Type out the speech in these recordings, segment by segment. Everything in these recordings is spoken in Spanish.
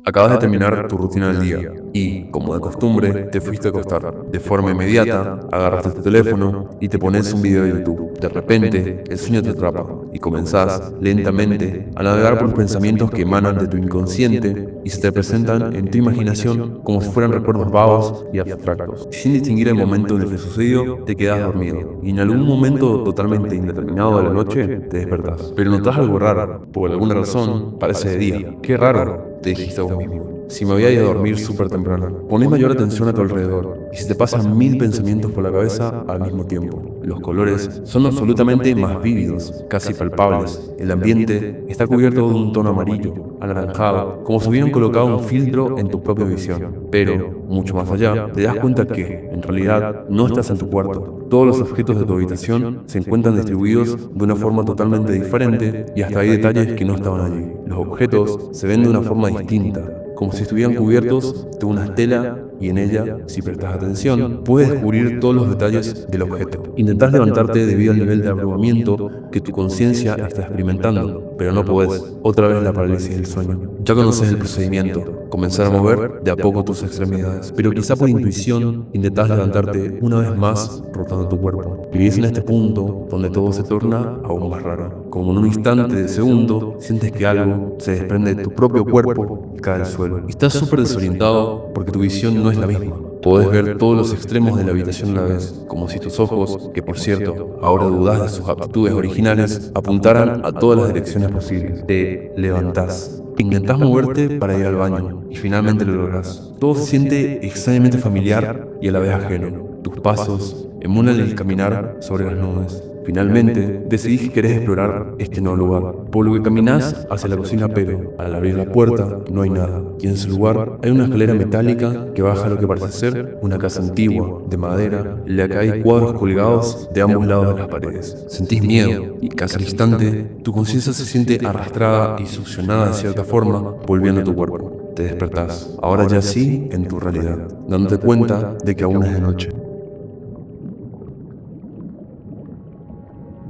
Acabas de terminar tu rutina del día y, como de costumbre, te fuiste a acostar. De forma inmediata, agarraste tu teléfono y te pones un video de YouTube. De repente, el sueño te atrapa y comenzás, lentamente, a navegar por los pensamientos que emanan de tu inconsciente y se te presentan en tu imaginación como si fueran recuerdos vagos y abstractos. Sin distinguir el momento en el que sucedió, te quedas dormido y en algún momento totalmente indeterminado de la noche te despertás. Pero notas algo raro. Por alguna razón, parece de día. ¡Qué raro!, te dijiste a vos mismo. Si me voy a ir a dormir súper temprano. Poné mayor atención a tu alrededor y se te pasan 1000 pensamientos por la cabeza al mismo tiempo. Los colores son absolutamente más vívidos, casi palpables. El ambiente está cubierto de un tono amarillo, anaranjado, como si hubieran colocado un filtro en tu propia visión. Pero, mucho más allá, te das cuenta que, en realidad, no estás en tu cuarto. Todos los objetos de tu habitación se encuentran distribuidos de una forma totalmente diferente y hasta hay detalles que no estaban allí. Los objetos se ven de una forma distinta, como si estuvieran cubiertos de una estela y en ella, si prestas atención, puedes descubrir todos los detalles del objeto. Intentás levantarte debido al nivel de abrumamiento que tu conciencia está experimentando, pero no podés. Otra vez la parálisis del sueño. Ya conoces el procedimiento, comenzar a mover de a poco tus extremidades, pero quizá por intuición intentás levantarte una vez más rotando tu cuerpo. Vivís en este punto donde todo se torna aún más raro. Como en un instante de segundo, sientes que algo se desprende de tu propio cuerpo y cae al suelo. Estás súper desorientado porque tu visión no es la misma. Podés ver todos los extremos de la habitación a la vez, como si tus ojos, que por cierto, ahora dudás de sus aptitudes originales, apuntaran a todas las direcciones posibles. Te levantás. Intentás moverte para ir al baño y finalmente lo lográs. Todo se siente extrañamente familiar y a la vez ajeno. Tus pasos emulan el caminar sobre las nubes. Finalmente, decidís que querés explorar este nuevo lugar, por lo que caminás hacia la cocina, pero al abrir la puerta no hay nada, y en su lugar hay una escalera metálica que baja a lo que parece ser una casa antigua, de madera, en la que hay cuadros colgados de ambos lados de las paredes. Sentís miedo, y casi al instante, tu conciencia se siente arrastrada y succionada de cierta forma, volviendo a tu cuerpo. Te despertás, ahora ya sí, en tu realidad, dándote cuenta de que aún es de noche.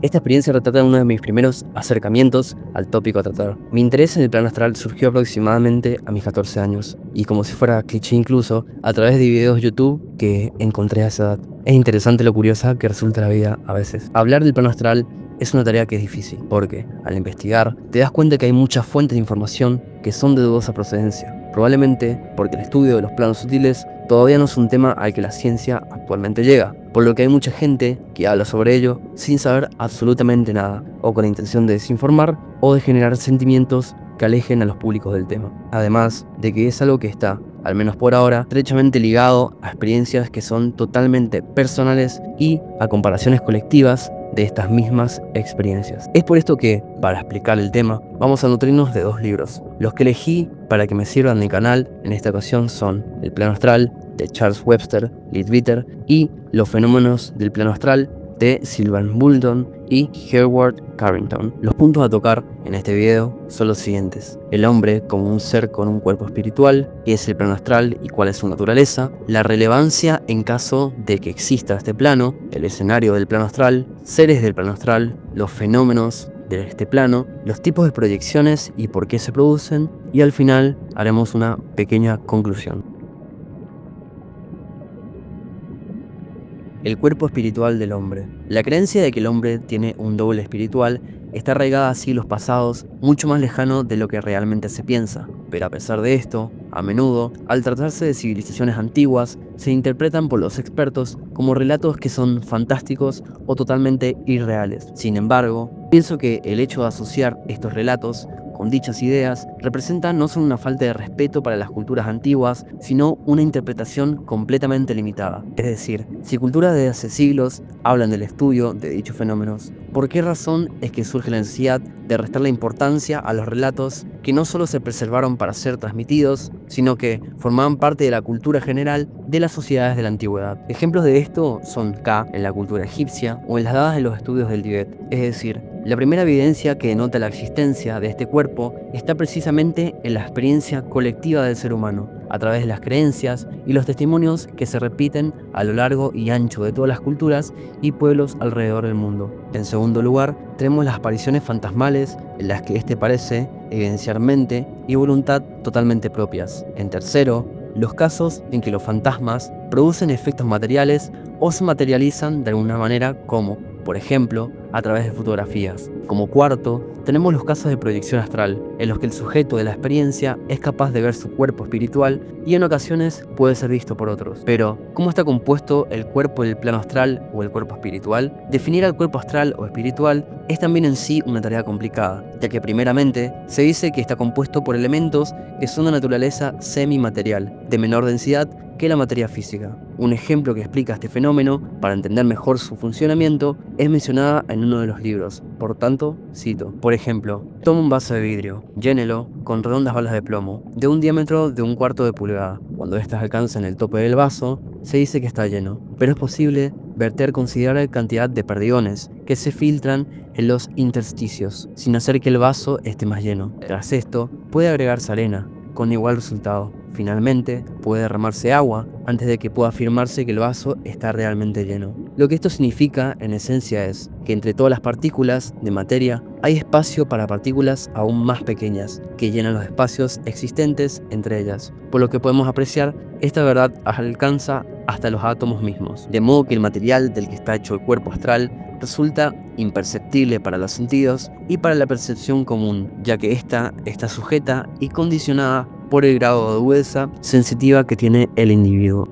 Esta experiencia retrata uno de mis primeros acercamientos al tópico a tratar. Mi interés en el plano astral surgió aproximadamente a mis 14 años, y como si fuera cliché incluso, a través de videos YouTube que encontré a esa edad. Es interesante lo curiosa que resulta la vida a veces. Hablar del plano astral es una tarea que es difícil, porque al investigar te das cuenta que hay muchas fuentes de información que son de dudosa procedencia. Probablemente porque el estudio de los planos sutiles todavía no es un tema al que la ciencia actualmente llega, por lo que hay mucha gente que habla sobre ello sin saber absolutamente nada, o con la intención de desinformar o de generar sentimientos que alejen a los públicos del tema. Además de que es algo que está, al menos por ahora, estrechamente ligado a experiencias que son totalmente personales y a comparaciones colectivas de estas mismas experiencias. Es por esto que, para explicar el tema, vamos a nutrirnos de dos libros. Los que elegí para que me sirvan de canal en esta ocasión son El plano astral, de Charles Webster Leadbeater, y Los fenómenos del plano astral, de Sylvan Boulton y Howard Carrington. Los puntos a tocar en este video son los siguientes: el hombre como un ser con un cuerpo espiritual, qué es el plano astral y cuál es su naturaleza, la relevancia en caso de que exista este plano, el escenario del plano astral, seres del plano astral, los fenómenos de este plano, los tipos de proyecciones y por qué se producen, y al final haremos una pequeña conclusión. El cuerpo espiritual del hombre. La creencia de que el hombre tiene un doble espiritual está arraigada a siglos pasados, mucho más lejano de lo que realmente se piensa. Pero a pesar de esto, a menudo, al tratarse de civilizaciones antiguas, se interpretan por los expertos como relatos que son fantásticos o totalmente irreales. Sin embargo, pienso que el hecho de asociar estos relatos con dichas ideas representa no solo una falta de respeto para las culturas antiguas, sino una interpretación completamente limitada. Es decir, si culturas de hace siglos hablan del estudio de dichos fenómenos, ¿por qué razón es que surge la necesidad de restar la importancia a los relatos que no solo se preservaron para ser transmitidos, sino que formaban parte de la cultura general de las sociedades de la antigüedad? Ejemplos de esto son Ka en la cultura egipcia o en las dadas de los estudios del Tíbet. Es decir, La primera evidencia que denota la existencia de este cuerpo está precisamente en la experiencia colectiva del ser humano, a través de las creencias y los testimonios que se repiten a lo largo y ancho de todas las culturas y pueblos alrededor del mundo. En segundo lugar, tenemos las apariciones fantasmales, en las que este parece evidenciar mente y voluntad totalmente propias. En tercero, los casos en que los fantasmas producen efectos materiales o se materializan de alguna manera como, por ejemplo, a través de fotografías. Como cuarto, tenemos los casos de proyección astral, en los que el sujeto de la experiencia es capaz de ver su cuerpo espiritual y en ocasiones puede ser visto por otros. Pero, ¿cómo está compuesto el cuerpo del plano astral o el cuerpo espiritual? Definir al cuerpo astral o espiritual es también en sí una tarea complicada, ya que primeramente se dice que está compuesto por elementos que son de naturaleza semimaterial, de menor densidad que la materia física. Un ejemplo que explica este fenómeno, para entender mejor su funcionamiento, es mencionada en uno de los libros. Por tanto, cito. Por ejemplo, toma un vaso de vidrio, llénelo con redondas balas de plomo, de un diámetro de 1/4 de pulgada. Cuando éstas alcanzan el tope del vaso, se dice que está lleno, pero es posible verter considerable cantidad de perdigones que se filtran en los intersticios, sin hacer que el vaso esté más lleno. Tras esto, puede agregarse arena, con igual resultado. Finalmente, puede derramarse agua antes de que pueda afirmarse que el vaso está realmente lleno. Lo que esto significa, en esencia, es que entre todas las partículas de materia hay espacio para partículas aún más pequeñas, que llenan los espacios existentes entre ellas. Por lo que podemos apreciar, esta verdad alcanza hasta los átomos mismos. De modo que el material del que está hecho el cuerpo astral resulta imperceptible para los sentidos y para la percepción común, ya que ésta está sujeta y condicionada por el grado de agudeza sensitiva que tiene el individuo.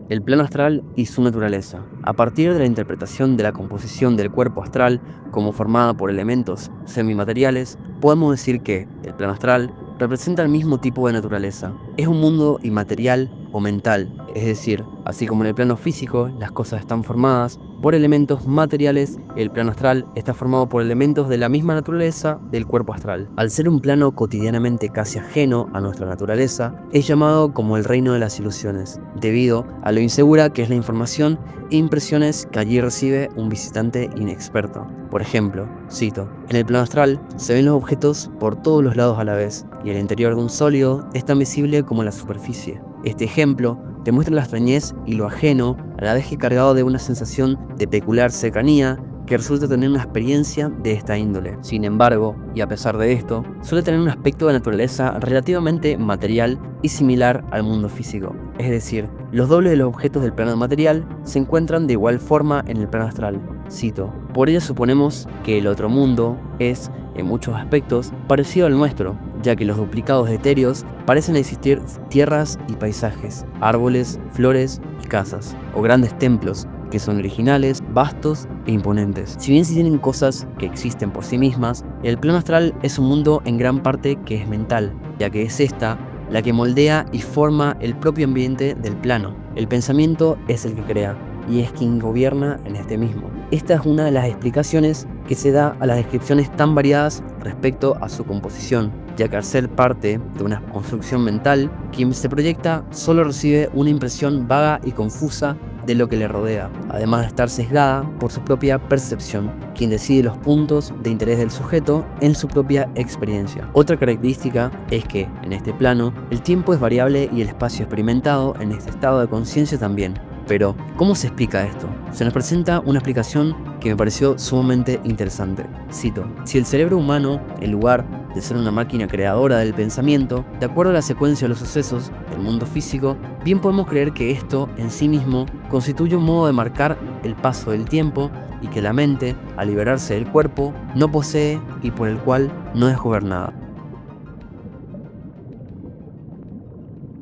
El plano astral y su naturaleza. A partir de la interpretación de la composición del cuerpo astral como formada por elementos semimateriales, podemos decir que el plano astral representa el mismo tipo de naturaleza. Es un mundo inmaterial o mental, es decir, así como en el plano físico las cosas están formadas por elementos materiales, el plano astral está formado por elementos de la misma naturaleza del cuerpo astral. Al ser un plano cotidianamente casi ajeno a nuestra naturaleza, es llamado como el reino de las ilusiones, debido a lo insegura que es la información e impresiones que allí recibe un visitante inexperto. Por ejemplo, cito, en el plano astral se ven los objetos por todos los lados a la vez, y el interior de un sólido es tan visible como la superficie. Este ejemplo demuestra la extrañez y lo ajeno, a la vez que cargado de una sensación de peculiar cercanía que resulta tener una experiencia de esta índole. Sin embargo, y a pesar de esto, suele tener un aspecto de naturaleza relativamente material y similar al mundo físico. Es decir, los dobles de los objetos del plano material se encuentran de igual forma en el plano astral. Cito, por ello suponemos que el otro mundo es, en muchos aspectos, parecido al nuestro, ya que los duplicados etéreos parecen existir tierras y paisajes, árboles, flores y casas, o grandes templos, que son originales, vastos e imponentes. Si bien sí tienen cosas que existen por sí mismas, el plano astral es un mundo en gran parte que es mental, ya que es esta la que moldea y forma el propio ambiente del plano. El pensamiento es el que crea, y es quien gobierna en este mismo. Esta es una de las explicaciones que se da a las descripciones tan variadas respecto a su composición, ya que al ser parte de una construcción mental, quien se proyecta solo recibe una impresión vaga y confusa de lo que le rodea, además de estar sesgada por su propia percepción, quien decide los puntos de interés del sujeto en su propia experiencia. Otra característica es que, en este plano, el tiempo es variable y el espacio experimentado en este estado de conciencia también. Pero, ¿cómo se explica esto? Se nos presenta una explicación que me pareció sumamente interesante. Cito, si el cerebro humano, en lugar de ser una máquina creadora del pensamiento, de acuerdo a la secuencia de los sucesos del mundo físico, bien podemos creer que esto, en sí mismo, constituye un modo de marcar el paso del tiempo y que la mente, al liberarse del cuerpo, no posee y por el cual no es gobernada.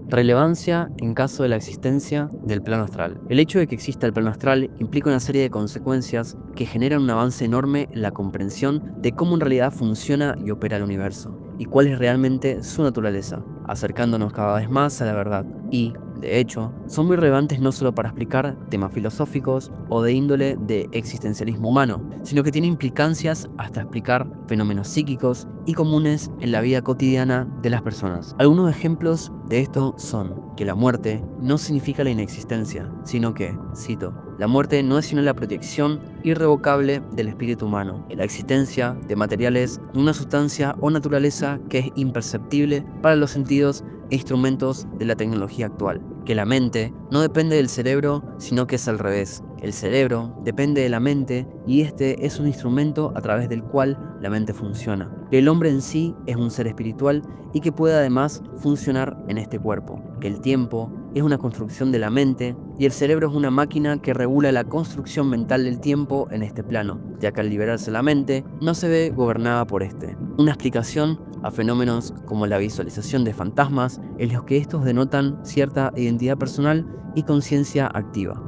Relevancia en caso de la existencia del plano astral. El hecho de que exista el plano astral implica una serie de consecuencias que generan un avance enorme en la comprensión de cómo en realidad funciona y opera el universo, y cuál es realmente su naturaleza, acercándonos cada vez más a la verdad. Y, De hecho, son muy relevantes no solo para explicar temas filosóficos o de índole de existencialismo humano, sino que tienen implicancias hasta explicar fenómenos psíquicos y comunes en la vida cotidiana de las personas. Algunos ejemplos de esto son que la muerte no significa la inexistencia, sino que, cito, la muerte no es sino la proyección irrevocable del espíritu humano, en la existencia de materiales de una sustancia o naturaleza que es imperceptible para los sentidos e instrumentos de la tecnología actual. Que la mente no depende del cerebro, sino que es al revés. El cerebro depende de la mente y este es un instrumento a través del cual la mente funciona. Que el hombre en sí es un ser espiritual y que puede además funcionar en este cuerpo. Que el tiempo es una construcción de la mente y el cerebro es una máquina que regula la construcción mental del tiempo en este plano, ya que al liberarse la mente no se ve gobernada por este. Una explicación a fenómenos como la visualización de fantasmas en los que estos denotan cierta identidad personal y conciencia activa.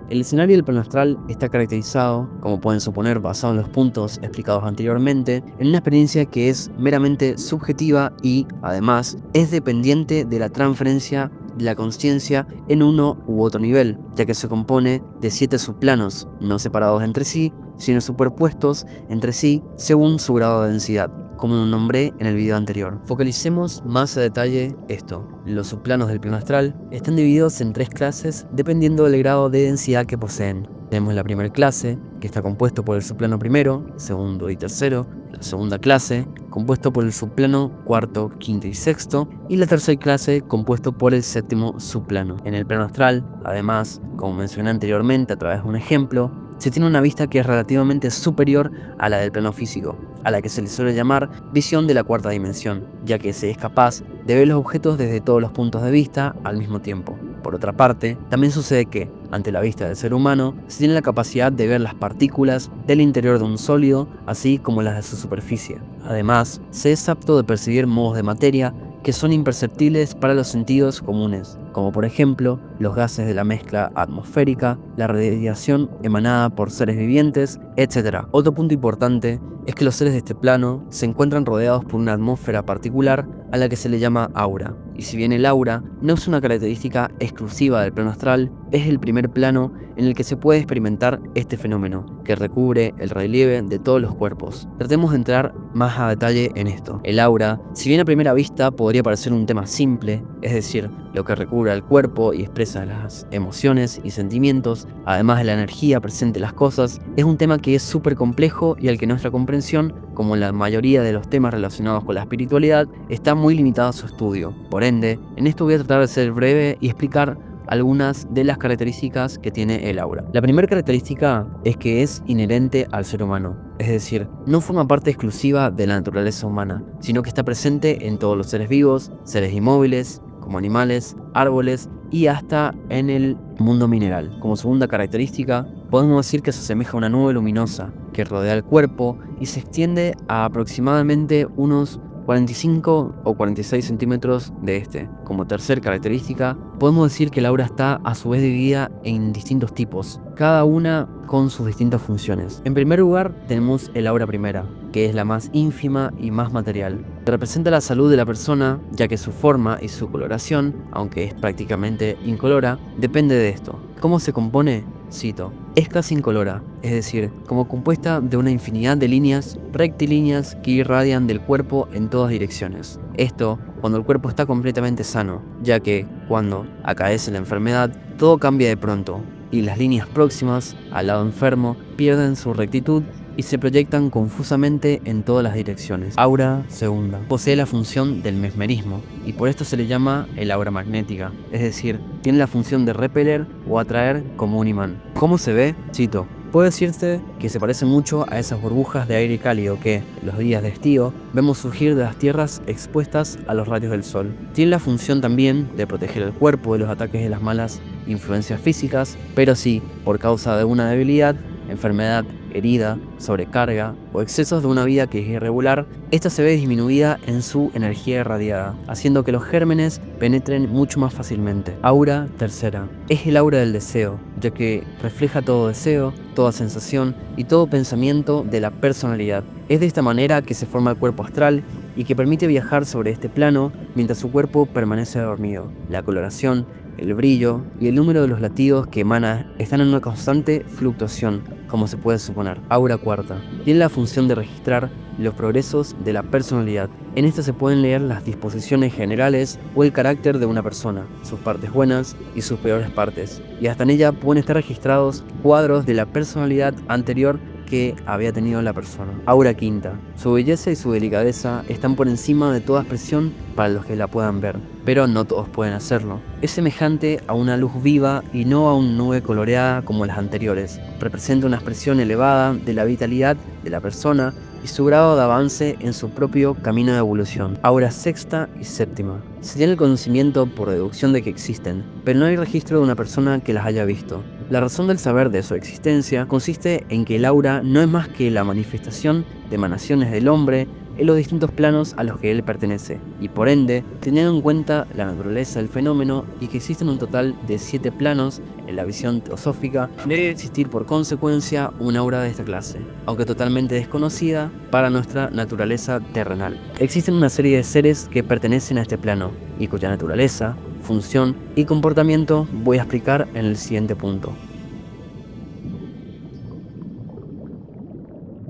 El escenario del plano astral está caracterizado, como pueden suponer basado en los puntos explicados anteriormente, en una experiencia que es meramente subjetiva y, además, es dependiente de la transferencia de la conciencia en uno u otro nivel, ya que se compone de 7 subplanos, no separados entre sí, sino superpuestos entre sí según su grado de densidad, como lo nombré en el video anterior. Focalicemos más a detalle esto. Los subplanos del plano astral están divididos en 3 clases dependiendo del grado de densidad que poseen. Tenemos la primera clase, que está compuesto por el subplano primero, segundo y tercero, la segunda clase, compuesto por el subplano cuarto, quinto y sexto, y la tercera clase, compuesto por el séptimo subplano. En el plano astral, además, como mencioné anteriormente a través de un ejemplo, se tiene una vista que es relativamente superior a la del plano físico, a la que se le suele llamar visión de la cuarta dimensión, ya que se es capaz de ver los objetos desde todos los puntos de vista al mismo tiempo. Por otra parte, también sucede que, ante la vista del ser humano, se tiene la capacidad de ver las partículas del interior de un sólido, así como las de su superficie. Además, se es apto de percibir modos de materia que son imperceptibles para los sentidos comunes, como por ejemplo los gases de la mezcla atmosférica, la radiación emanada por seres vivientes, etc. Otro punto importante es que los seres de este plano se encuentran rodeados por una atmósfera particular a la que se le llama aura. Y si bien el aura no es una característica exclusiva del plano astral, es el primer plano en el que se puede experimentar este fenómeno, que recubre el relieve de todos los cuerpos. Tratemos de entrar más a detalle en esto. El aura, si bien a primera vista podría parecer un tema simple, es decir, lo que recubre al cuerpo y expresa las emociones y sentimientos, además de la energía presente en las cosas, es un tema que es súper complejo y al que nuestra comprensión, como la mayoría de los temas relacionados con la espiritualidad, está muy limitada a su estudio. Por ende, en esto voy a tratar de ser breve y explicar algunas de las características que tiene el aura. La primera característica es que es inherente al ser humano, es decir, no forma parte exclusiva de la naturaleza humana, sino que está presente en todos los seres vivos, seres inmóviles, como animales, árboles y hasta en el mundo mineral. Como segunda característica, podemos decir que se asemeja a una nube luminosa que rodea el cuerpo y se extiende a aproximadamente unos 45 o 46 centímetros de este. Como tercera característica, podemos decir que el aura está a su vez dividida en distintos tipos, cada una con sus distintas funciones. En primer lugar, tenemos el aura primera, que es la más ínfima y más material. Representa la salud de la persona, ya que su forma y su coloración, aunque es prácticamente incolora, depende de esto. ¿Cómo se compone? Cito, es casi incolora, es decir, como compuesta de una infinidad de líneas rectilíneas que irradian del cuerpo en todas direcciones. Esto cuando el cuerpo está completamente sano, ya que cuando acaece la enfermedad, todo cambia de pronto y las líneas próximas al lado enfermo pierden su rectitud y se proyectan confusamente en todas las direcciones. Aura segunda. Posee la función del mesmerismo y por esto se le llama el aura magnética, es decir, tiene la función de repeler o atraer como un imán. ¿Cómo se ve? Cito, puede decirse que se parece mucho a esas burbujas de aire cálido que, en los días de estío, vemos surgir de las tierras expuestas a los rayos del sol. Tiene la función también de proteger el cuerpo de los ataques de las malas influencias físicas, pero si, por causa de una debilidad, enfermedad, herida, sobrecarga o excesos de una vida que es irregular, esta se ve disminuida en su energía irradiada, haciendo que los gérmenes penetren mucho más fácilmente. Aura tercera. Es el aura del deseo, ya que refleja todo deseo, toda sensación y todo pensamiento de la personalidad. Es de esta manera que se forma el cuerpo astral y que permite viajar sobre este plano mientras su cuerpo permanece dormido. La coloración, el brillo y el número de los latidos que emana están en una constante fluctuación, como se puede suponer. Aura cuarta. Tiene la función de registrar los progresos de la personalidad. En esta se pueden leer las disposiciones generales o el carácter de una persona, sus partes buenas y sus peores partes. Y hasta en ella pueden estar registrados cuadros de la personalidad anterior que había tenido la persona. Aura quinta. Su belleza y su delicadeza están por encima de toda expresión para los que la puedan ver, pero no todos pueden hacerlo. Es semejante a una luz viva y no a una nube coloreada como las anteriores. Representa una expresión elevada de la vitalidad de la persona y su grado de avance en su propio camino de evolución. Aura sexta y séptima. Se tiene el conocimiento por deducción de que existen, pero no hay registro de una persona que las haya visto. La razón del saber de su existencia consiste en que el aura no es más que la manifestación de emanaciones del hombre en los distintos planos a los que él pertenece, y por ende, teniendo en cuenta la naturaleza del fenómeno y que existen un total de 7 planos en la visión teosófica, debe existir por consecuencia una aura de esta clase, aunque totalmente desconocida para nuestra naturaleza terrenal. Existen una serie de seres que pertenecen a este plano, y cuya naturaleza, función y comportamiento voy a explicar en el siguiente punto.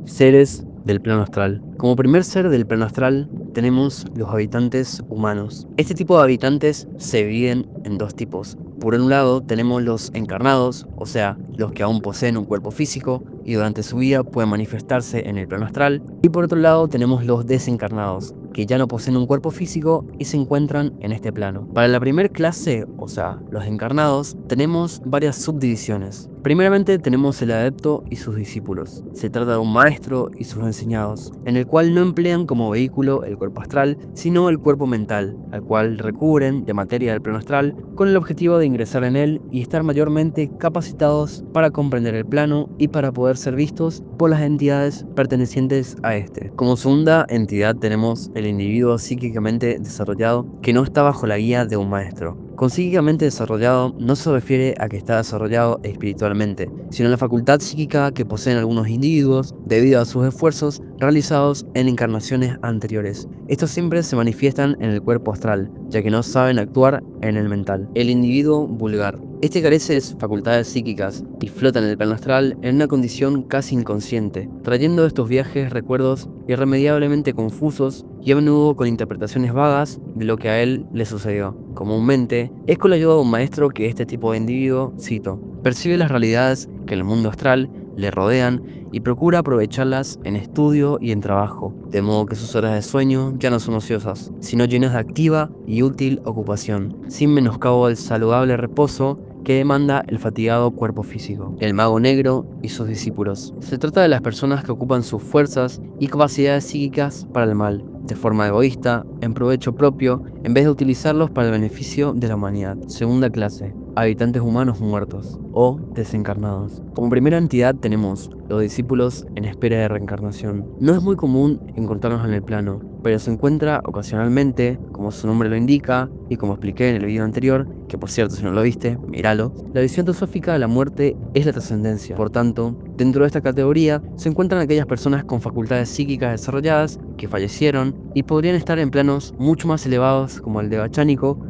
Seres del plano astral. Como primer ser del plano astral tenemos los habitantes humanos. Este tipo de habitantes se dividen en dos tipos. Por un lado tenemos los encarnados, o sea, los que aún poseen un cuerpo físico y durante su vida pueden manifestarse en el plano astral. Y por otro lado tenemos los desencarnados, que ya no poseen un cuerpo físico y se encuentran en este plano. Para la primera clase, o sea, los encarnados, tenemos varias subdivisiones. Primeramente tenemos el adepto y sus discípulos. Se trata de un maestro y sus enseñados, en el cual no emplean como vehículo el cuerpo astral, sino el cuerpo mental, al cual recubren de materia del plano astral con el objetivo de ingresar en él y estar mayormente capacitados para comprender el plano y para poder ser vistos por las entidades pertenecientes a este. Como segunda entidad tenemos el individuo psíquicamente desarrollado que no está bajo la guía de un maestro. Con psíquicamente desarrollado no se refiere a que está desarrollado espiritualmente, sino a la facultad psíquica que poseen algunos individuos debido a sus esfuerzos realizados en encarnaciones anteriores. Estos siempre se manifiestan en el cuerpo astral, ya que no saben actuar en el mental. El individuo vulgar. Este carece de facultades psíquicas y flota en el plano astral en una condición casi inconsciente, trayendo de estos viajes recuerdos irremediablemente confusos y a menudo con interpretaciones vagas de lo que a él le sucedió. Comúnmente, es con la ayuda de un maestro que este tipo de individuo, cito, percibe las realidades que en el mundo astral le rodean y procura aprovecharlas en estudio y en trabajo, de modo que sus horas de sueño ya no son ociosas, sino llenas de activa y útil ocupación, sin menoscabo del saludable reposo que demanda el fatigado cuerpo físico. El mago negro y sus discípulos. Se trata de las personas que ocupan sus fuerzas y capacidades psíquicas para el mal, de forma egoísta, en provecho propio, en vez de utilizarlos para el beneficio de la humanidad. Segunda clase. Habitantes humanos muertos o desencarnados. Como primera entidad tenemos los discípulos en espera de reencarnación. No es muy común encontrarlos en el plano, pero se encuentra ocasionalmente, como su nombre lo indica y como expliqué en el video anterior, que por cierto si no lo viste, míralo. La visión teosófica de la muerte es la trascendencia. Por tanto, dentro de esta categoría se encuentran aquellas personas con facultades psíquicas desarrolladas que fallecieron y podrían estar en planos mucho más elevados como el de Bachánico,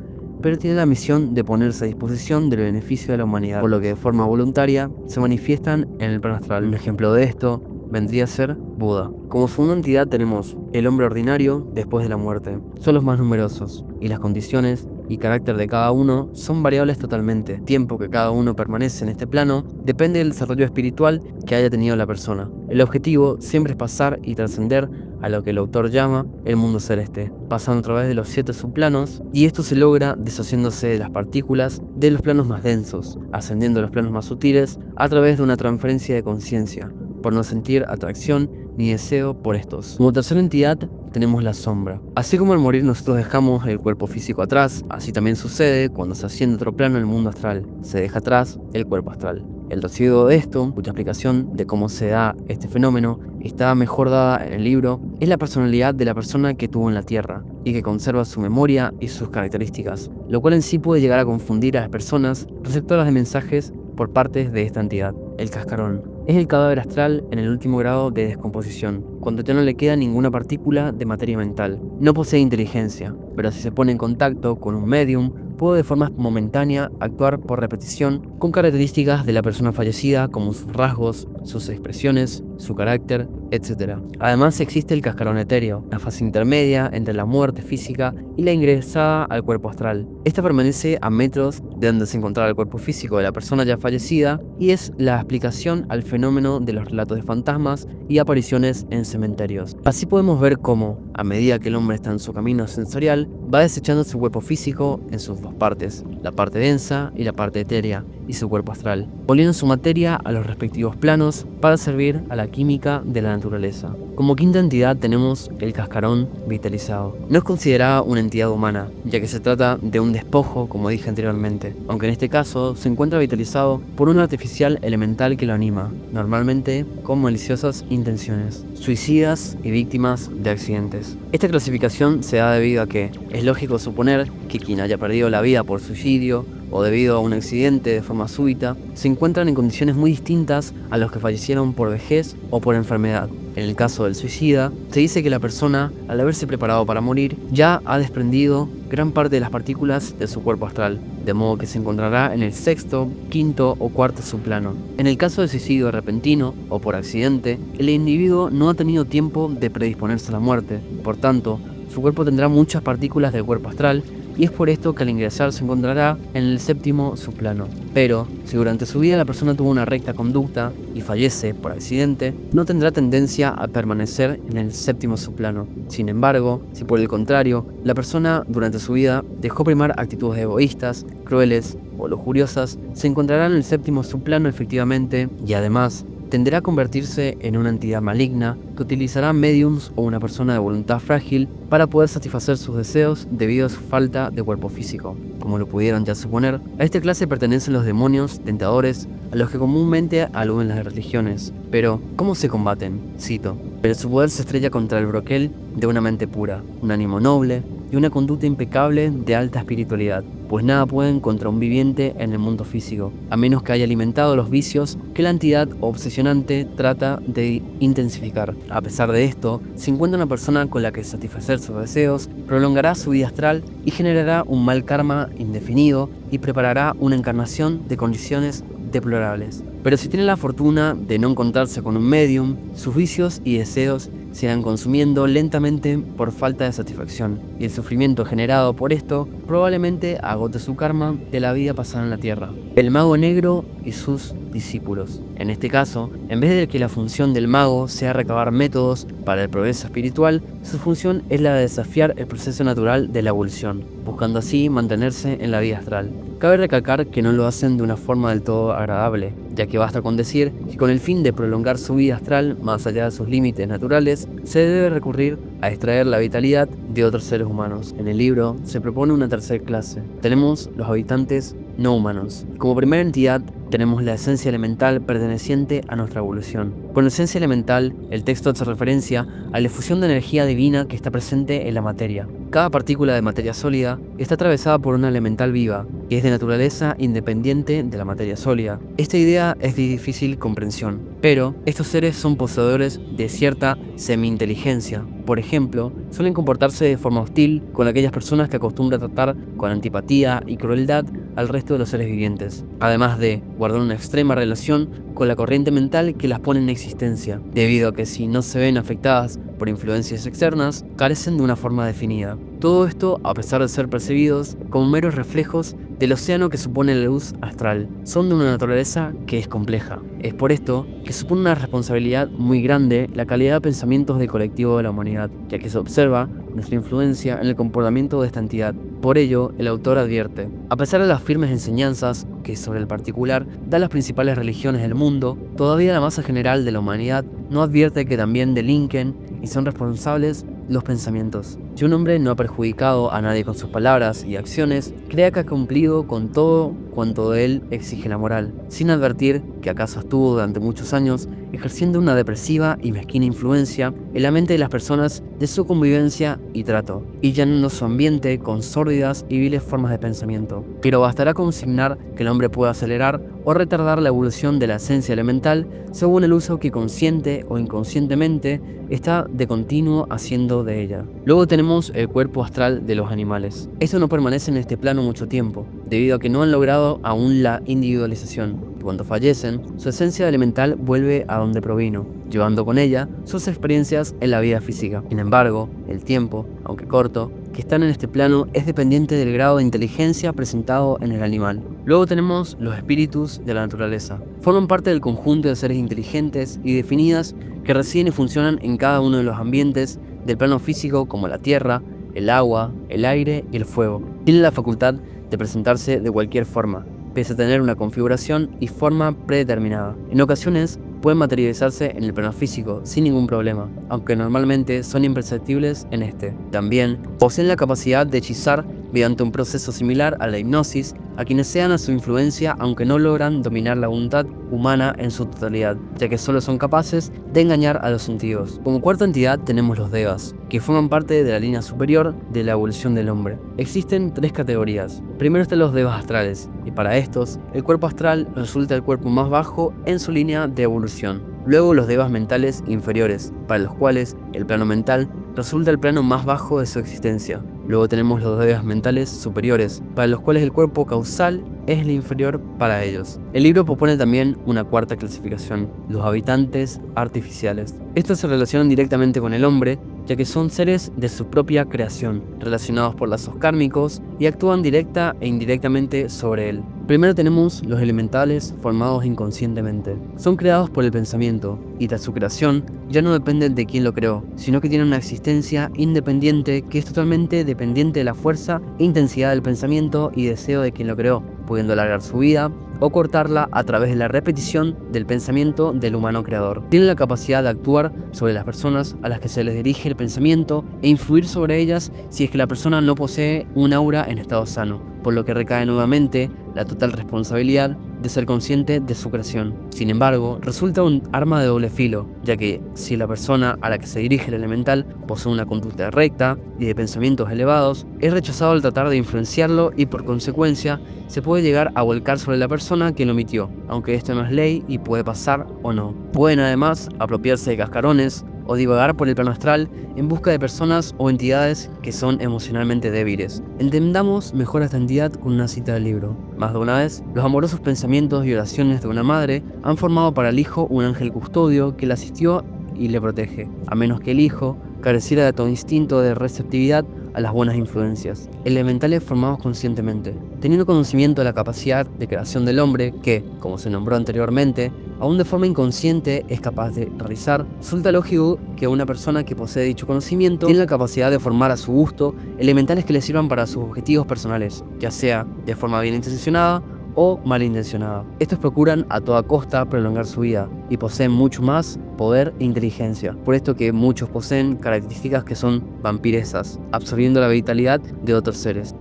pero tiene la misión de ponerse a disposición del beneficio de la humanidad, por lo que de forma voluntaria se manifiestan en el plano astral. Un ejemplo de esto vendría a ser Buda. Como segunda entidad tenemos el hombre ordinario después de la muerte. Son los más numerosos, y las condiciones y carácter de cada uno son variables totalmente. El tiempo que cada uno permanece en este plano depende del desarrollo espiritual que haya tenido la persona. El objetivo siempre es pasar y trascender a lo que el autor llama el mundo celeste, pasando a través de los 7 subplanos, y esto se logra deshaciéndose de las partículas de los planos más densos, ascendiendo a los planos más sutiles a través de una transferencia de conciencia, por no sentir atracción ni deseo por estos. Como tercera entidad tenemos la sombra. Así como al morir nosotros dejamos el cuerpo físico atrás, así también sucede cuando se asciende a otro plano en el mundo astral, se deja atrás el cuerpo astral. El residuo de esto, cuya explicación de cómo se da este fenómeno está mejor dada en el libro, es la personalidad de la persona que tuvo en la Tierra y que conserva su memoria y sus características, lo cual en sí puede llegar a confundir a las personas receptoras de mensajes por parte de esta entidad. El cascarón es el cadáver astral en el último grado de descomposición, cuando ya no le queda ninguna partícula de materia mental. No posee inteligencia, pero si se pone en contacto con un medium, puede de forma momentánea actuar por repetición con características de la persona fallecida como sus rasgos, sus expresiones, su carácter, etc. Además existe el cascarón etéreo, la fase intermedia entre la muerte física y la ingresada al cuerpo astral. Esta permanece a metros de donde se encontraba el cuerpo físico de la persona ya fallecida y es la explicación al fenómeno de los relatos de fantasmas y apariciones en cementerios. Así podemos ver cómo, a medida que el hombre está en su camino sensorial, va desechando su cuerpo físico en sus dos partes, la parte densa y la parte etérea, y su cuerpo astral, volviendo su materia a los respectivos planos para servir a la química de la naturaleza. Como quinta entidad tenemos el cascarón vitalizado. No es considerada una entidad humana, ya que se trata de un despojo, como dije anteriormente, aunque en este caso se encuentra vitalizado por un artificial elemental que lo anima, normalmente con maliciosas intenciones, suicidas y víctimas de accidentes. Esta clasificación se da debido a que es lógico suponer que quien haya perdido la vida por suicidio o debido a un accidente de forma súbita, se encuentran en condiciones muy distintas a los que fallecieron por vejez o por enfermedad. En el caso del suicida, se dice que la persona, al haberse preparado para morir, ya ha desprendido gran parte de las partículas de su cuerpo astral, de modo que se encontrará en el sexto, quinto o cuarto subplano. En el caso de suicidio repentino o por accidente, el individuo no ha tenido tiempo de predisponerse a la muerte, por tanto, su cuerpo tendrá muchas partículas del cuerpo astral y es por esto que al ingresar se encontrará en el séptimo subplano. Pero, si durante su vida la persona tuvo una recta conducta y fallece por accidente, no tendrá tendencia a permanecer en el séptimo subplano. Sin embargo, si por el contrario, la persona durante su vida dejó primar actitudes egoístas, crueles o lujuriosas, se encontrará en el séptimo subplano efectivamente y además tenderá a convertirse en una entidad maligna que utilizará mediums o una persona de voluntad frágil para poder satisfacer sus deseos debido a su falta de cuerpo físico. Como lo pudieron ya suponer, a esta clase pertenecen los demonios tentadores a los que comúnmente aluden las religiones. Pero, ¿cómo se combaten? Cito: pero su poder se estrella contra el broquel de una mente pura, un ánimo noble y una conducta impecable de alta espiritualidad, pues nada pueden contra un viviente en el mundo físico, a menos que haya alimentado los vicios que la entidad obsesionante trata de intensificar. A pesar de esto, si encuentra una persona con la que satisfacer sus deseos, prolongará su vida astral y generará un mal karma indefinido y preparará una encarnación de condiciones deplorables. Pero si tiene la fortuna de no encontrarse con un medium, sus vicios y deseos se irán consumiendo lentamente por falta de satisfacción, y el sufrimiento generado por esto probablemente agote su karma de la vida pasada en la tierra. El mago negro y sus discípulos. En este caso, en vez de que la función del mago sea recabar métodos para el progreso espiritual, su función es la de desafiar el proceso natural de la evolución, buscando así mantenerse en la vida astral. Cabe recalcar que no lo hacen de una forma del todo agradable, ya que basta con decir que con el fin de prolongar su vida astral más allá de sus límites naturales, se debe recurrir a extraer la vitalidad de otros seres humanos. En el libro se propone una tercera clase. Tenemos los habitantes no humanos. Como primera entidad tenemos la esencia elemental perteneciente a nuestra evolución. Con esencia elemental, el texto hace referencia a la efusión de energía divina que está presente en la materia. Cada partícula de materia sólida está atravesada por una elemental viva, que es de naturaleza independiente de la materia sólida. Esta idea es de difícil comprensión, pero estos seres son poseedores de cierta semi-inteligencia. Por ejemplo, suelen comportarse de forma hostil con aquellas personas que acostumbran a tratar con antipatía y crueldad al resto de los seres vivientes, además de guardar una extrema relación con la corriente mental que las pone en existencia, debido a que si no se ven afectadas por influencias externas, carecen de una forma definida. Todo esto a pesar de ser percibidos como meros reflejos del océano que supone la luz astral. Son de una naturaleza que es compleja. Es por esto que supone una responsabilidad muy grande la calidad de pensamientos del colectivo de la humanidad, ya que se observa nuestra influencia en el comportamiento de esta entidad. Por ello, el autor advierte: a pesar de las firmes enseñanzas que sobre el particular dan las principales religiones del mundo, todavía la masa general de la humanidad no advierte que también delinquen y son responsables los pensamientos. Si un hombre no ha perjudicado a nadie con sus palabras y acciones, crea que ha cumplido con todo cuanto de él exige la moral, sin advertir que acaso estuvo durante muchos años ejerciendo una depresiva y mezquina influencia en la mente de las personas de su convivencia y trato, y llenando su ambiente con sórdidas y viles formas de pensamiento. Pero bastará consignar que el hombre pueda acelerar o retardar la evolución de la esencia elemental según el uso que consciente o inconscientemente está de continuo haciendo de ella. Luego tenemos el cuerpo astral de los animales. Estos no permanecen en este plano mucho tiempo, debido a que no han logrado aún la individualización. Cuando fallecen, su esencia elemental vuelve a donde provino, llevando con ella sus experiencias en la vida física. Sin embargo, el tiempo, aunque corto, que están en este plano es dependiente del grado de inteligencia presentado en el animal. Luego tenemos los espíritus de la naturaleza. Forman parte del conjunto de seres inteligentes y definidas que residen y funcionan en cada uno de los ambientes del plano físico como la tierra, el agua, el aire y el fuego. Tienen la facultad de presentarse de cualquier forma, pese a tener una configuración y forma predeterminada. En ocasiones pueden materializarse en el plano físico sin ningún problema, aunque normalmente son imperceptibles en este. También poseen la capacidad de hechizar mediante un proceso similar a la hipnosis a quienes sean a su influencia, aunque no logran dominar la voluntad humana en su totalidad, ya que solo son capaces de engañar a los sentidos. Como cuarta entidad tenemos los devas, que forman parte de la línea superior de la evolución del hombre. Existen tres categorías. Primero están los devas astrales, y para estos, el cuerpo astral resulta el cuerpo más bajo en su línea de evolución. Luego los devas mentales inferiores, para los cuales el plano mental resulta el plano más bajo de su existencia. Luego tenemos los devas mentales superiores, para los cuales el cuerpo causal es el inferior para ellos. El libro propone también una cuarta clasificación, los habitantes artificiales. Estos se relacionan directamente con el hombre, ya que son seres de su propia creación, relacionados por lazos kármicos y actúan directa e indirectamente sobre él. Primero tenemos los elementales formados inconscientemente. Son creados por el pensamiento, y tras su creación ya no dependen de quién lo creó, sino que tienen una existencia independiente que es totalmente dependiente de la fuerza e intensidad del pensamiento y deseo de quien lo creó, pudiendo alargar su vida o cortarla a través de la repetición del pensamiento del humano creador. Tienen la capacidad de actuar sobre las personas a las que se les dirige el pensamiento e influir sobre ellas si es que la persona no posee un aura en estado sano, por lo que recae nuevamente la total responsabilidad de ser consciente de su creación. Sin embargo, resulta un arma de doble filo, ya que si la persona a la que se dirige el elemental posee una conducta recta y de pensamientos elevados, es rechazado al tratar de influenciarlo y por consecuencia se puede llegar a volcar sobre la persona que lo omitió, aunque esto no es ley y puede pasar o no. Pueden además apropiarse de cascarones o divagar por el plano astral en busca de personas o entidades que son emocionalmente débiles. Entendamos mejor a esta entidad con una cita del libro. Más de una vez, los amorosos pensamientos y oraciones de una madre han formado para el hijo un ángel custodio que le asistió y le protege, a menos que el hijo careciera de todo instinto de receptividad a las buenas influencias. Elementales formados conscientemente, teniendo conocimiento de la capacidad de creación del hombre que, como se nombró anteriormente, aún de forma inconsciente es capaz de realizar, resulta lógico que una persona que posee dicho conocimiento tiene la capacidad de formar a su gusto elementales que le sirvan para sus objetivos personales, ya sea de forma bien intencionada o malintencionada. Estos procuran a toda costa prolongar su vida y poseen mucho más poder e inteligencia. Por esto que muchos poseen características que son vampiresas, absorbiendo la vitalidad de otros seres.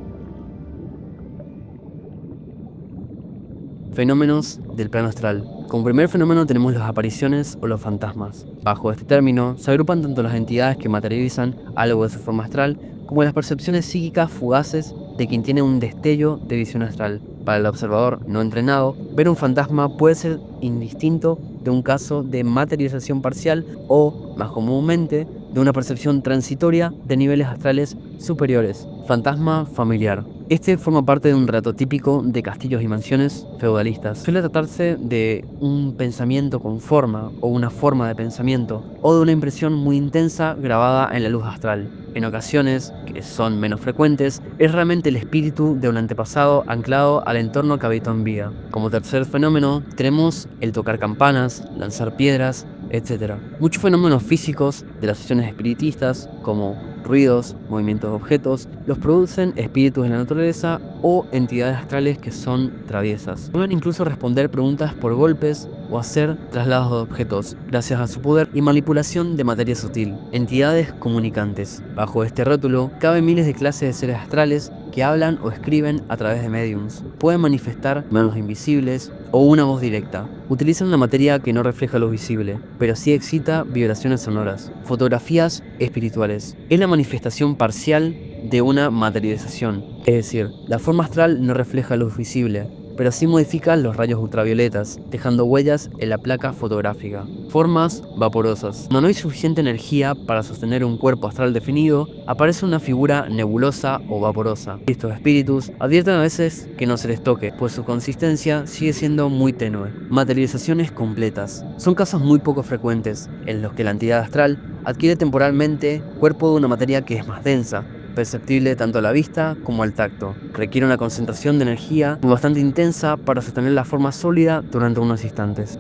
Fenómenos del plano astral. Como primer fenómeno tenemos las apariciones o los fantasmas. Bajo este término se agrupan tanto las entidades que materializan algo de su forma astral como las percepciones psíquicas fugaces de quien tiene un destello de visión astral. Para el observador no entrenado, ver un fantasma puede ser indistinto de un caso de materialización parcial o, más comúnmente, de una percepción transitoria de niveles astrales superiores. Fantasma familiar. Este forma parte de un relato típico de castillos y mansiones feudalistas. Suele tratarse de un pensamiento con forma o una forma de pensamiento o de una impresión muy intensa grabada en la luz astral. En ocasiones, que son menos frecuentes, es realmente el espíritu de un antepasado anclado al entorno que habitó en vida. Como tercer fenómeno, tenemos el tocar campanas, lanzar piedras, etc. Muchos fenómenos físicos de las sesiones espiritistas, como Ruidos, movimientos de objetos, los producen espíritus de la naturaleza o entidades astrales que son traviesas. Pueden incluso responder preguntas por golpes o hacer traslados de objetos, gracias a su poder y manipulación de materia sutil. Entidades comunicantes. Bajo este rótulo, caben miles de clases de seres astrales que hablan o escriben a través de mediums. Pueden manifestar manos invisibles o una voz directa. Utilizan una materia que no refleja lo visible, pero sí excita vibraciones sonoras. Fotografías espirituales. Es la manifestación parcial de una materialización, es decir, la forma astral no refleja luz visible, pero sí modifica los rayos ultravioletas, dejando huellas en la placa fotográfica. Formas vaporosas. Cuando no hay suficiente energía para sostener un cuerpo astral definido, aparece una figura nebulosa o vaporosa. Estos espíritus advierten a veces que no se les toque, pues su consistencia sigue siendo muy tenue. Materializaciones completas. Son casos muy poco frecuentes, en los que la entidad astral adquiere temporalmente cuerpo de una materia que es más densa, perceptible tanto a la vista como al tacto. Requiere una concentración de energía bastante intensa para sostener la forma sólida durante unos instantes.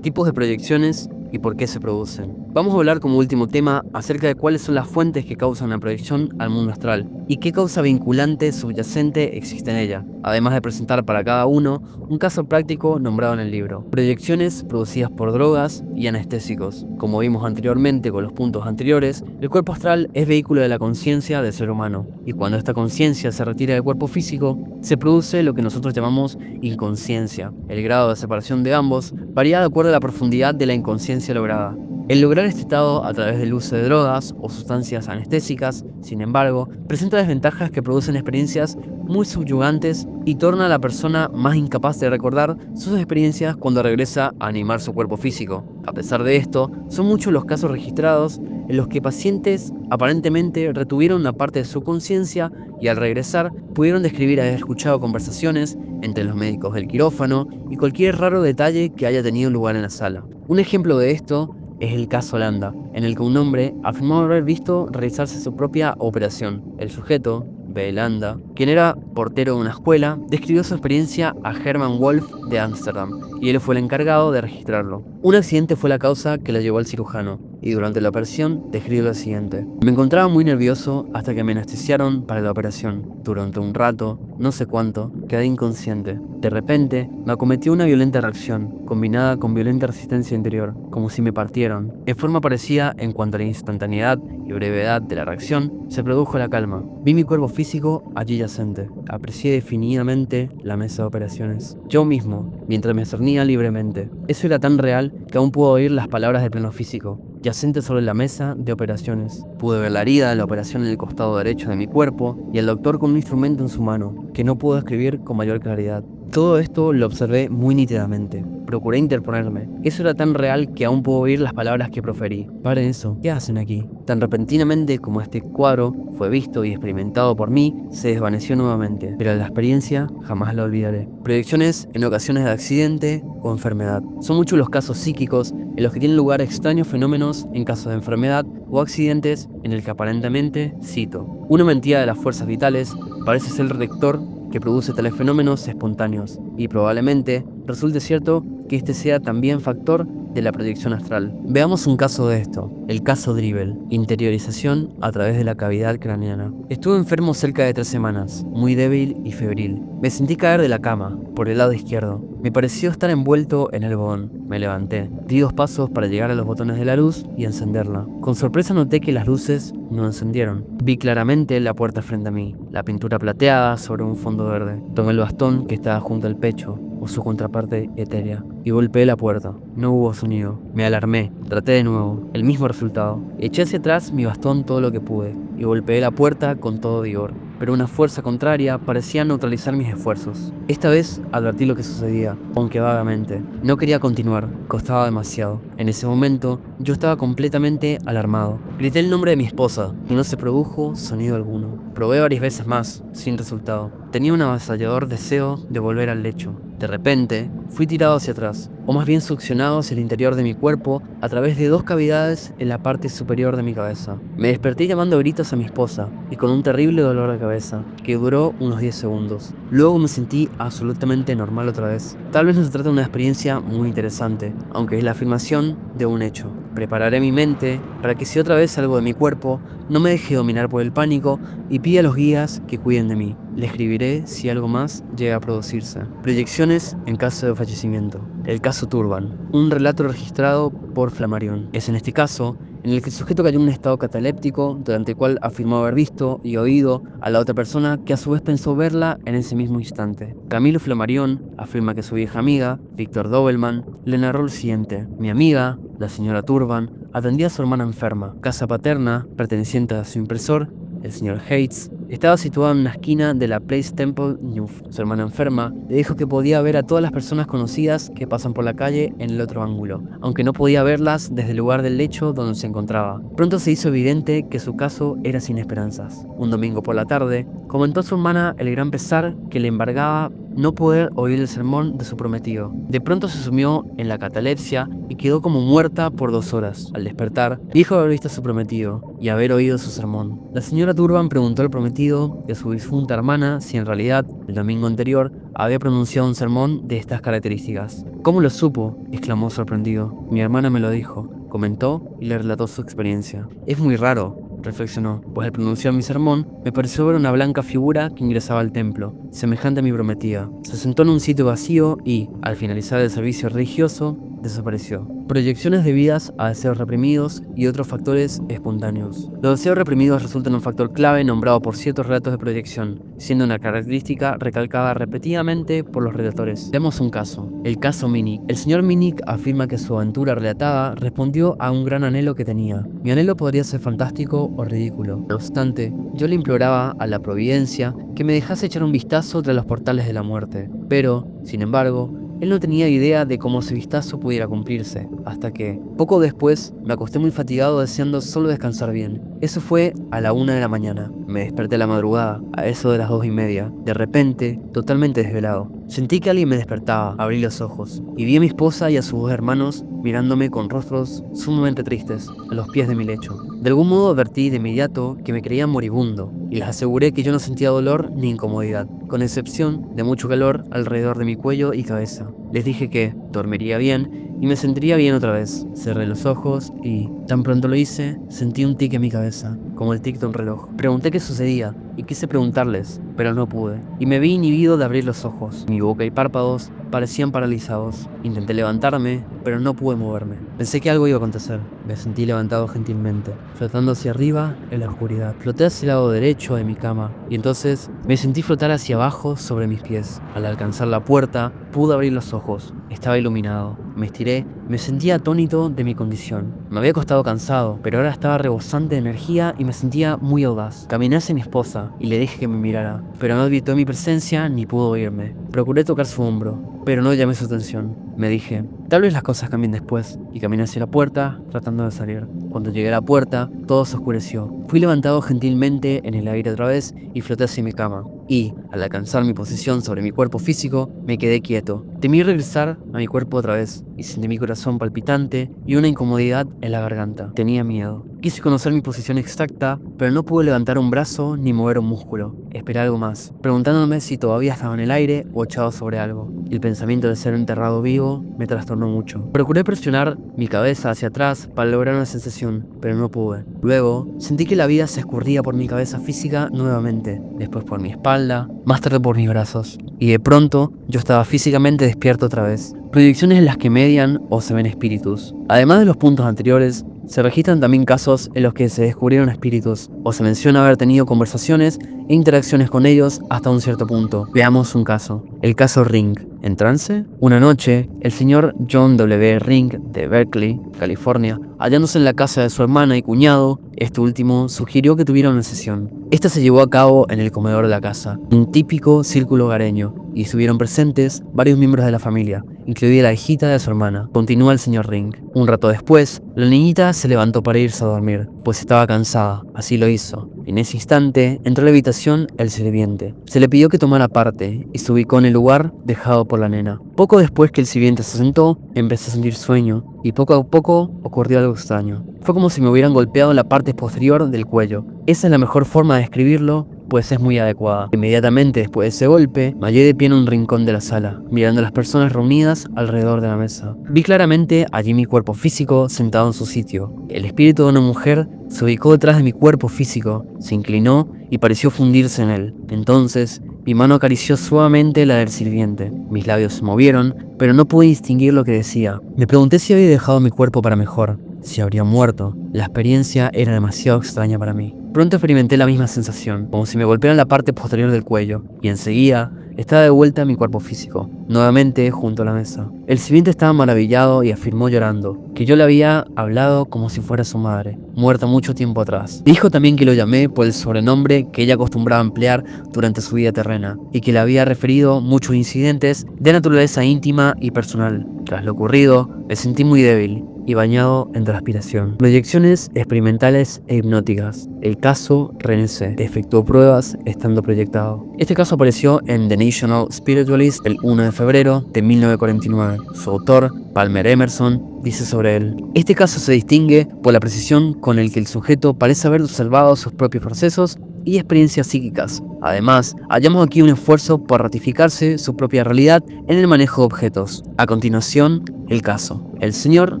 Tipos de proyecciones y por qué se producen. Vamos a hablar como último tema acerca de cuáles son las fuentes que causan la proyección al mundo astral y qué causa vinculante subyacente existe en ella, además de presentar para cada uno un caso práctico nombrado en el libro. Proyecciones producidas por drogas y anestésicos. Como vimos anteriormente con los puntos anteriores, el cuerpo astral es vehículo de la conciencia del ser humano, y cuando esta conciencia se retira del cuerpo físico, se produce lo que nosotros llamamos inconsciencia. El grado de separación de ambos varía de acuerdo a la profundidad de la inconsciencia lograda. El lograr este estado a través del uso de drogas o sustancias anestésicas, sin embargo, presenta desventajas que producen experiencias muy subyugantes y torna a la persona más incapaz de recordar sus experiencias cuando regresa a animar su cuerpo físico. A pesar de esto, son muchos los casos registrados en los que pacientes aparentemente retuvieron una parte de su conciencia y al regresar pudieron describir haber escuchado conversaciones entre los médicos del quirófano y cualquier raro detalle que haya tenido lugar en la sala. Un ejemplo de esto es el caso Landa, en el que un hombre afirmó haber visto realizarse su propia operación. El sujeto, B. Landa, quien era portero de una escuela, describió su experiencia a Herman Wolf de Ámsterdam, y él fue el encargado de registrarlo. Un accidente fue la causa que lo llevó al cirujano, y durante la operación describió lo siguiente: me encontraba muy nervioso hasta que me anestesiaron para la operación. Durante un rato, no sé cuánto, quedé inconsciente. De repente, me acometió una violenta reacción, combinada con violenta resistencia interior, como si me partieron. En forma parecida, en cuanto a la instantaneidad y brevedad de la reacción, se produjo la calma. Vi mi cuerpo físico allí yacente. Aprecié definidamente la mesa de operaciones. Yo mismo, mientras me cernía libremente. Eso era tan real que aún puedo oír las palabras del plano físico, yacente sobre la mesa de operaciones. Pude ver la herida de la operación en el costado derecho de mi cuerpo y el doctor con un instrumento en su mano, que no pudo describir con mayor claridad. Todo esto lo observé muy nítidamente. Procuré interponerme. Eso era tan real que aún puedo oír las palabras que proferí. Paren eso, ¿qué hacen aquí? Tan repentinamente como este cuadro fue visto y experimentado por mí, se desvaneció nuevamente, pero la experiencia jamás la olvidaré. Proyecciones en ocasiones de accidente o enfermedad. Son muchos los casos psíquicos en los que tienen lugar extraños fenómenos en caso de enfermedad o accidentes en el que aparentemente, cito, una mentira de las fuerzas vitales parece ser el rector que produce tales fenómenos espontáneos, y probablemente resulte cierto que este sea también factor de la proyección astral. Veamos un caso de esto, el caso Dribble, interiorización a través de la cavidad craneana. Estuve enfermo cerca de 3 semanas, muy débil y febril. Me sentí caer de la cama, por el lado izquierdo. Me pareció estar envuelto en el algodón. Me levanté, di 2 pasos para llegar a los botones de la luz y encenderla. Con sorpresa noté que las luces no encendieron. Vi claramente la puerta frente a mí, la pintura plateada sobre un fondo verde. Tomé el bastón que estaba junto al pecho, o su contraparte etérea, y golpeé la puerta. No hubo sonido. Me alarmé. Traté de nuevo. El mismo resultado. Eché hacia atrás mi bastón todo lo que pude, y golpeé la puerta con todo vigor. Pero una fuerza contraria parecía neutralizar mis esfuerzos. Esta vez advertí lo que sucedía, aunque vagamente. No quería continuar, costaba demasiado. En ese momento, yo estaba completamente alarmado. Grité el nombre de mi esposa, y no se produjo sonido alguno. Probé varias veces más, sin resultado. Tenía un avasallador deseo de volver al lecho. De repente, fui tirado hacia atrás, o más bien succionado hacia el interior de mi cuerpo a través de 2 cavidades en la parte superior de mi cabeza. Me desperté llamando a gritos a mi esposa y con un terrible dolor de cabeza, que duró unos 10 segundos. Luego me sentí absolutamente normal otra vez. Tal vez no se trata de una experiencia muy interesante, aunque es la afirmación de un hecho. prepararé mi mente para que si otra vez salgo de mi cuerpo, no me deje dominar por el pánico y pida a los guías que cuiden de mí. Le escribiré si algo más llega a producirse. Proyecciones en caso de fallecimiento. El caso Turban. Un relato registrado por Flammarion. Es en este caso en el que el sujeto cayó en un estado cataléptico durante el cual afirmó haber visto y oído a la otra persona que a su vez pensó verla en ese mismo instante. Camilo Flammarion afirma que su vieja amiga, Víctor Dobbelman, le narró lo siguiente. Mi amiga, la señora Turban, atendía a su hermana enferma. Casa paterna, perteneciente a su impresor, el señor Hates, estaba situada en una esquina de la Place Temple Newf. Su hermana enferma le dijo que podía ver a todas las personas conocidas que pasan por la calle en el otro ángulo, aunque no podía verlas desde el lugar del lecho donde se encontraba. Pronto se hizo evidente que su caso era sin esperanzas. Un domingo por la tarde, comentó a su hermana el gran pesar que le embargaba no poder oír el sermón de su prometido. De pronto se sumió en la catalepsia y quedó como muerta por 2 horas. Al despertar, dijo haber visto a su prometido y haber oído su sermón. La señora Turban preguntó al prometido de su difunta hermana si en realidad, el domingo anterior, había pronunciado un sermón de estas características. ¿Cómo lo supo?, exclamó sorprendido. Mi hermana me lo dijo, comentó y le relató su experiencia. Es muy raro, reflexionó, pues al pronunciar mi sermón, me pareció ver una blanca figura que ingresaba al templo, semejante a mi prometida. Se sentó en un sitio vacío y, al finalizar el servicio religioso, desapareció. Proyecciones debidas a deseos reprimidos y otros factores espontáneos. Los deseos reprimidos resultan un factor clave nombrado por ciertos relatos de proyección, siendo una característica recalcada repetidamente por los relatores. Veamos un caso. El caso Minnick. El señor Minnick afirma que su aventura relatada respondió a un gran anhelo que tenía. Mi anhelo podría ser fantástico o ridículo. No obstante, yo le imploraba a la providencia que me dejase echar un vistazo tras los portales de la muerte. Pero, sin embargo, él no tenía idea de cómo ese vistazo pudiera cumplirse, hasta que, poco después, me acosté muy fatigado deseando solo descansar bien. Eso fue a la 1 de la mañana. Me desperté a la madrugada, a eso de las 2:30. De repente, totalmente desvelado. Sentí que alguien me despertaba, abrí los ojos, y vi a mi esposa y a sus 2 hermanos mirándome con rostros sumamente tristes, a los pies de mi lecho. De algún modo advertí de inmediato que me creían moribundo, y les aseguré que yo no sentía dolor ni incomodidad, con excepción de mucho calor alrededor de mi cuello y cabeza. Les dije que dormiría bien y me sentiría bien otra vez. Cerré los ojos y, tan pronto lo hice, sentí un tic en mi cabeza, como el tic de un reloj. Pregunté qué sucedía y quise preguntarles, pero no pude, y me vi inhibido de abrir los ojos. Mi boca y párpados parecían paralizados. Intenté levantarme, pero no pude moverme. Pensé que algo iba a acontecer. Me sentí levantado gentilmente, flotando hacia arriba en la oscuridad. Floté hacia el lado derecho de mi cama, y entonces me sentí flotar hacia abajo sobre mis pies. Al alcanzar la puerta, pude abrir los ojos. Estaba iluminado. Me estiré, me sentía atónito de mi condición. Me había acostado cansado, pero ahora estaba rebosante de energía y me sentía muy audaz. Caminé hacia mi esposa y le dije que me mirara, pero no advirtió mi presencia ni pudo oírme. Procuré tocar su hombro, pero no llamé su atención. Me dije, tal vez las cosas cambien después, y caminé hacia la puerta, tratando de salir. Cuando llegué a la puerta, todo se oscureció. Fui levantado gentilmente en el aire otra vez y floté hacia mi cama. Y, al alcanzar mi posición sobre mi cuerpo físico, me quedé quieto. Temí regresar a mi cuerpo otra vez, y sentí mi corazón palpitante y una incomodidad en la garganta. Tenía miedo. Quise conocer mi posición exacta, pero no pude levantar un brazo ni mover un músculo. Esperé algo más, preguntándome si todavía estaba en el aire o echado sobre algo. El pensamiento de ser enterrado vivo me trastornó mucho. Procuré presionar mi cabeza hacia atrás para lograr una sensación, pero no pude. Luego, sentí que la vida se escurría por mi cabeza física nuevamente, después por mi espalda, más tarde por mis brazos. Y de pronto, yo estaba físicamente despierto otra vez. Proyecciones en las que median o se ven espíritus. Además de los puntos anteriores, se registran también casos en los que se descubrieron espíritus, o se menciona haber tenido conversaciones e interacciones con ellos hasta un cierto punto. Veamos un caso. El caso Ring. ¿En trance? Una noche, el señor John W. Ring de Berkeley, California, hallándose en la casa de su hermana y cuñado, este último sugirió que tuvieran una sesión. Esta se llevó a cabo en el comedor de la casa, un típico círculo hogareño, y estuvieron presentes varios miembros de la familia, incluida la hijita de su hermana. Continúa el señor Ring. Un rato después, la niñita se levantó para irse a dormir, pues estaba cansada. Así lo hizo. En ese instante, entró a la habitación el sirviente. Se le pidió que tomara parte y se ubicó en el lugar dejado por la nena. Poco después que el sirviente se sentó, empezó a sentir sueño y poco a poco ocurrió algo extraño. Fue como si me hubieran golpeado en la parte posterior del cuello. Esa es la mejor forma de describirlo, pues es muy adecuada. Inmediatamente después de ese golpe, me hallé de pie en un rincón de la sala, mirando a las personas reunidas alrededor de la mesa. Vi claramente allí mi cuerpo físico sentado en su sitio. El espíritu de una mujer se ubicó detrás de mi cuerpo físico, se inclinó y pareció fundirse en él. Entonces, mi mano acarició suavemente la del sirviente. Mis labios se movieron, pero no pude distinguir lo que decía. Me pregunté si había dejado mi cuerpo para mejor, si habría muerto. La experiencia era demasiado extraña para mí. Pronto experimenté la misma sensación, como si me golpearan la parte posterior del cuello, y enseguida estaba de vuelta en mi cuerpo físico, nuevamente junto a la mesa. El sirviente estaba maravillado y afirmó llorando que yo le había hablado como si fuera su madre, muerta mucho tiempo atrás. Dijo también que lo llamé por el sobrenombre que ella acostumbraba emplear durante su vida terrena, y que le había referido muchos incidentes de naturaleza íntima y personal. Tras lo ocurrido, me sentí muy débil y bañado en transpiración. Proyecciones experimentales e hipnóticas. El caso René C. efectuó pruebas estando proyectado. Este caso apareció en The National Spiritualist el 1 de febrero de 1949. Su autor, Palmer Emerson, dice sobre él: este caso se distingue por la precisión con el que el sujeto parece haber observado sus propios procesos y experiencias psíquicas. Además, hallamos aquí un esfuerzo por ratificarse su propia realidad en el manejo de objetos. A continuación, el caso. El señor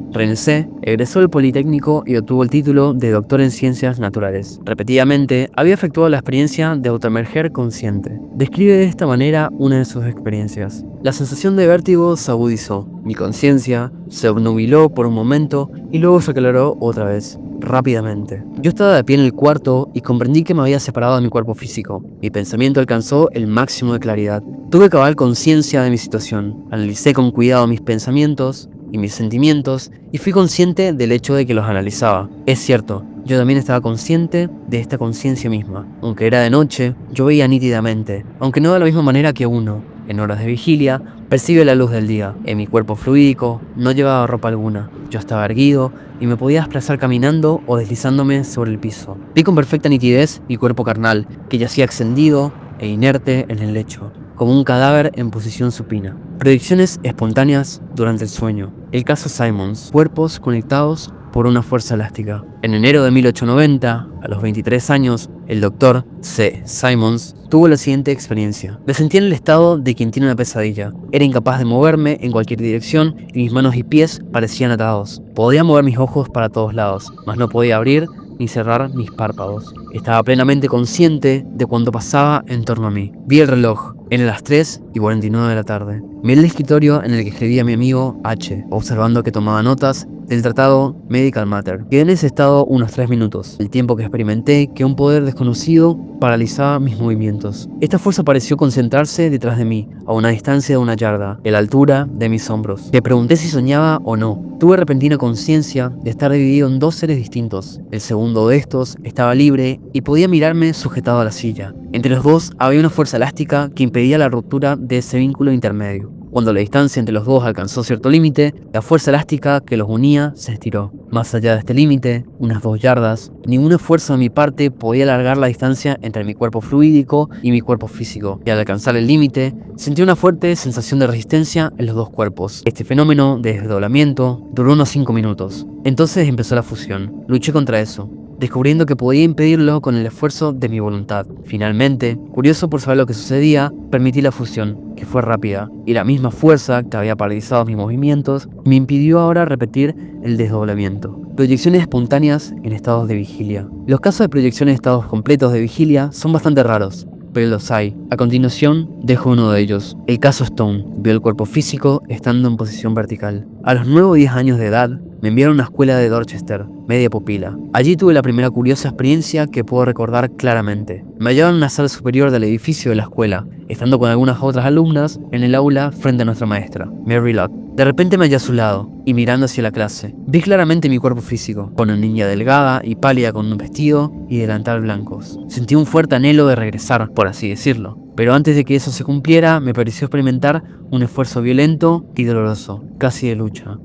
René C. egresó del Politécnico y obtuvo el título de doctor en ciencias naturales. Repetidamente, había efectuado la experiencia de autoemerger consciente. Describe de esta manera una de sus experiencias. La sensación de vértigo se agudizó. Mi conciencia se obnubiló por un momento y luego se aclaró otra vez. Rápidamente. Yo estaba de pie en el cuarto y comprendí que me había separado de mi cuerpo físico. Mi pensamiento alcanzó el máximo de claridad. Tuve cabal conciencia de mi situación. Analicé con cuidado mis pensamientos y mis sentimientos y fui consciente del hecho de que los analizaba. Es cierto, yo también estaba consciente de esta conciencia misma. Aunque era de noche, yo veía nítidamente, aunque no de la misma manera que uno, en horas de vigilia, percibe la luz del día. En mi cuerpo fluídico no llevaba ropa alguna. Yo estaba erguido y me podía desplazar caminando o deslizándome sobre el piso. Vi con perfecta nitidez mi cuerpo carnal, que yacía extendido e inerte en el lecho, como un cadáver en posición supina. Predicciones espontáneas durante el sueño. El caso Simons. Cuerpos conectados por una fuerza elástica. En enero de 1890, a los 23 años, el doctor C. Simons tuvo la siguiente experiencia. Me sentía en el estado de quien tiene una pesadilla. Era incapaz de moverme en cualquier dirección y mis manos y pies parecían atados. Podía mover mis ojos para todos lados, mas no podía abrir ni cerrar mis párpados. Estaba plenamente consciente de cuanto pasaba en torno a mí. Vi el reloj. Eran las 3:49 de la tarde. Miré el escritorio en el que escribía mi amigo H, observando que tomaba notas del tratado Medical Matter. Quedé en ese estado unos 3 minutos, el tiempo que experimenté que un poder desconocido paralizaba mis movimientos. Esta fuerza pareció concentrarse detrás de mí, a una distancia de 1 yarda, a la altura de mis hombros. Me pregunté si soñaba o no. Tuve repentina conciencia de estar dividido en 2 seres distintos. El segundo de estos estaba libre y podía mirarme sujetado a la silla. Entre los dos había una fuerza elástica que impedía la ruptura de ese vínculo intermedio. Cuando la distancia entre los dos alcanzó cierto límite, la fuerza elástica que los unía se estiró. Más allá de este límite, unas 2 yardas, ningún esfuerzo de mi parte podía alargar la distancia entre mi cuerpo fluídico y mi cuerpo físico, y al alcanzar el límite, sentí una fuerte sensación de resistencia en los dos cuerpos. Este fenómeno de desdoblamiento duró unos 5 minutos. Entonces empezó la fusión. Luché contra eso, descubriendo que podía impedirlo con el esfuerzo de mi voluntad. Finalmente, curioso por saber lo que sucedía, permití la fusión, que fue rápida, y la misma fuerza que había paralizado mis movimientos me impidió ahora repetir el desdoblamiento. Proyecciones espontáneas en estados de vigilia. Los casos de proyecciones en estados completos de vigilia son bastante raros, pero los hay. A continuación, dejo uno de ellos. El caso Stone. Vio el cuerpo físico estando en posición vertical. A los 9 o 10 años de edad, me enviaron a una escuela de Dorchester, media pupila. Allí tuve la primera curiosa experiencia que puedo recordar claramente. Me hallaban en la sala superior del edificio de la escuela, estando con algunas otras alumnas en el aula frente a nuestra maestra, Mary Locke. De repente me hallé a su lado, y mirando hacia la clase, vi claramente mi cuerpo físico, con una niña delgada y pálida con un vestido y delantal blancos. Sentí un fuerte anhelo de regresar, por así decirlo. Pero antes de que eso se cumpliera, me pareció experimentar un esfuerzo violento y doloroso, casi de lucha.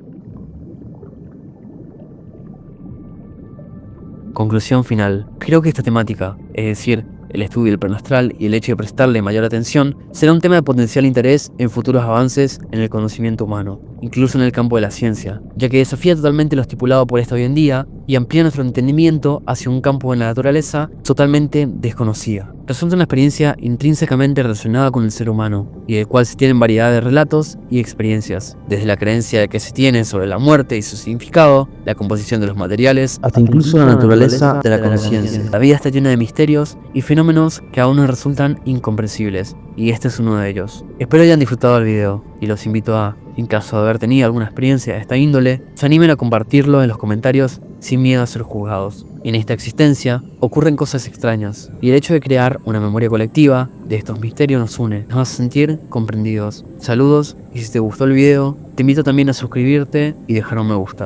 Conclusión final. Creo que esta temática, es decir, el estudio del plano astral y el hecho de prestarle mayor atención, será un tema de potencial interés en futuros avances en el conocimiento humano. incluso en el campo de la ciencia, ya que desafía totalmente lo estipulado por esta hoy en día y amplía nuestro entendimiento hacia un campo de la naturaleza totalmente desconocida. Resulta una experiencia intrínsecamente relacionada con el ser humano, y del cual se tienen variedad de relatos y experiencias, desde la creencia que se tiene sobre la muerte y su significado, la composición de los materiales, hasta incluso la naturaleza de la conciencia. La vida está llena de misterios y fenómenos que aún nos resultan incomprensibles, y este es uno de ellos. Espero hayan disfrutado del video, y los invito a, en caso de haber tenido alguna experiencia de esta índole, se animen a compartirlo en los comentarios sin miedo a ser juzgados. En esta existencia ocurren cosas extrañas, y el hecho de crear una memoria colectiva de estos misterios nos une, nos hace sentir comprendidos. Saludos, y si te gustó el video, te invito también a suscribirte y dejar un me gusta.